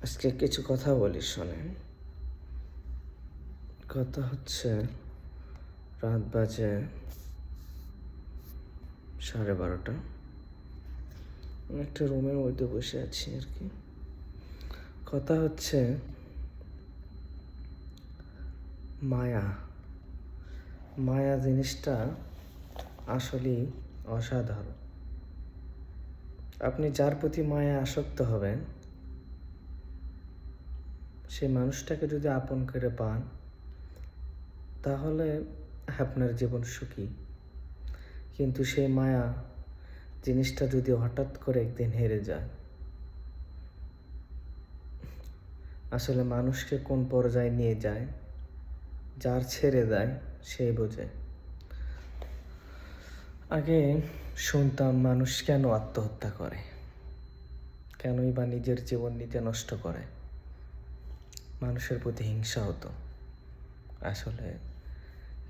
আজকে কিছু কথা বলি শোনেন। কথা হচ্ছে, রাত বাজে 12:30। আমি একটা রুমের মধ্যে বসে আছি আর কি। কথা হচ্ছে মায়া। মায়া জিনিসটা আসলেই অসাধারণ। আপনি যার প্রতি মায়া আসক্ত হবেন, সে মানুষটাকে যদি আপন করে পান, তাহলে আপনার জীবন সুখী। কিন্তু সেই মায়া জিনিসটা যদি হঠাৎ করে একদিন হেরে যায়, আসলে মানুষকে কোন পর্যায়ে নিয়ে যায়, যার ছেড়ে দেয় সেই বোঝে। আগে শুনতাম মানুষ কেন আত্মহত্যা করে, কেনই বা নিজের জীবন নিজে নষ্ট করে। মানুষের প্রতি হিংসা হতো। আসলে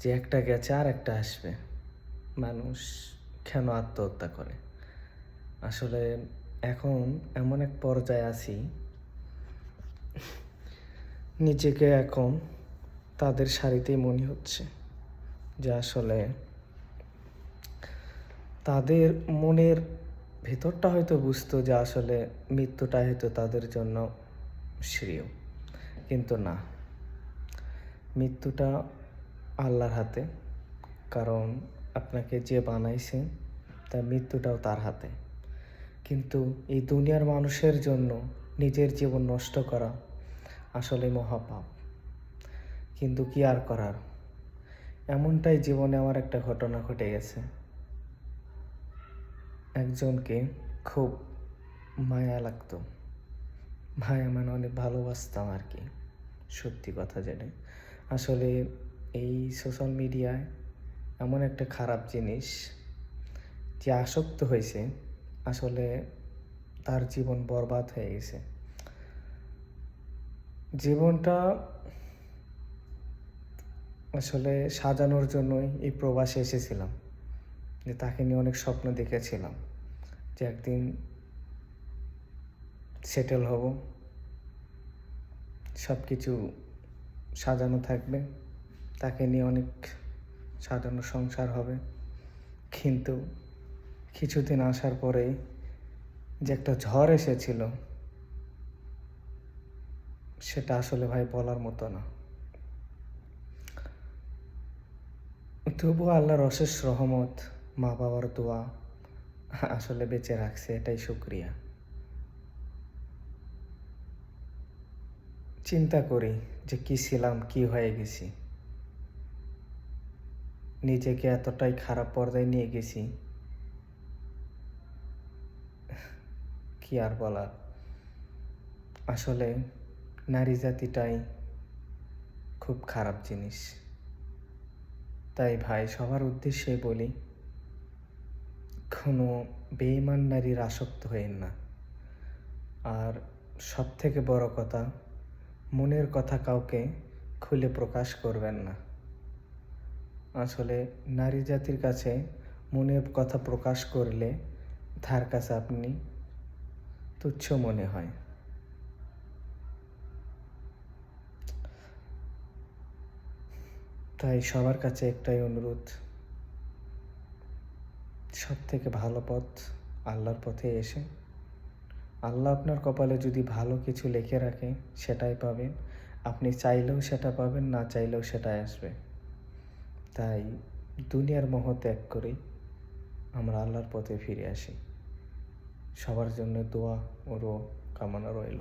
যে একটা গেছে আর একটা আসবে, মানুষ কেন আত্মহত্যা করে। আসলে এখন এমন এক পর্যায়ে আছি, নিজেকে এখন তাদের সারিতেই মনে হচ্ছে যে আসলে তাদের মনের ভেতরটা হয়তো বুঝতো যে আসলে মৃত্যুটা হয়তো তাদের জন্য শ্রেয়, কিন্তু না, মৃত্যুটা আল্লাহর হাতে। কারণ আপনাকে যে বানাইছে তার মৃত্যুটাও তার হাতে। কিন্তু এই দুনিয়ার মানুষের জন্য নিজের জীবন নষ্ট করা আসলে মহাপাপ। কিন্তু কি আর করার, এমনটাই জীবনে আমার একটা ঘটনা ঘটে গেছে। একজনকে খুব মায়া লাগতো, মায়া মানে অনেক ভালোবাসতাম আর কি, সত্যি কথা যেটা। আসলে এই সোশ্যাল মিডিয়ায় এমন একটা খারাপ জিনিস, যে আসক্ত হয়েছে আসলে তার জীবন বরবাদ হয়ে গেছে। জীবনটা আসলে সাজানোর জন্যই এই প্রবাসে এসেছিলাম, যে তাকে নিয়ে অনেক স্বপ্ন দেখেছিলাম যে একদিন সেটেল হব, সব কিছু সাজানো থাকবে, তাকে নিয়ে অনেক সাজানো সংসার হবে। কিন্তু কিছুদিন আসার পরেই যে একটা ঝড় এসেছিল, সেটা আসলে ভাই বলার মতো না। তবুও আল্লাহর অশেষ রহমত, মা বাবার দোয়া আসলে বেঁচে রাখছে, এটাই শুকরিয়া। চিন্তা করি যে কি ছিলাম, কি হয়ে গেছি, নিজেকে এতটাই খারাপ পর্যায়ে নিয়ে গেছি, কি আর বলার। আসলে নারী জাতিটাই খুব খারাপ জিনিস। তাই ভাই সবার উদ্দেশ্যে বলি, কোনো বেঈমান নারীর আসক্ত হইন না। আর সব থেকে বড় কথা, মনের কথা কাউকে খুলে প্রকাশ করবেন না। আসলে নারী জাতির কাছে মনের কথা প্রকাশ করলে তার কাছে আপনি তুচ্ছ মনে হয়। তাই সবার কাছে একটাই অনুরোধ, সব থেকে ভালো পথ আল্লাহর পথে এসে, আল্লাহ আপনার কপালে যদি ভালো কিছু লিখে রাখে সেটাই পাবেন। আপনি চাইলেও সেটা পাবেন, না চাইলেও সেটাই আসবে। তাই দুনিয়ার মোহ ত্যাগ করে আমরা আল্লাহর পথে ফিরে আসি। সবার জন্য দোয়া ও কামনা রইল।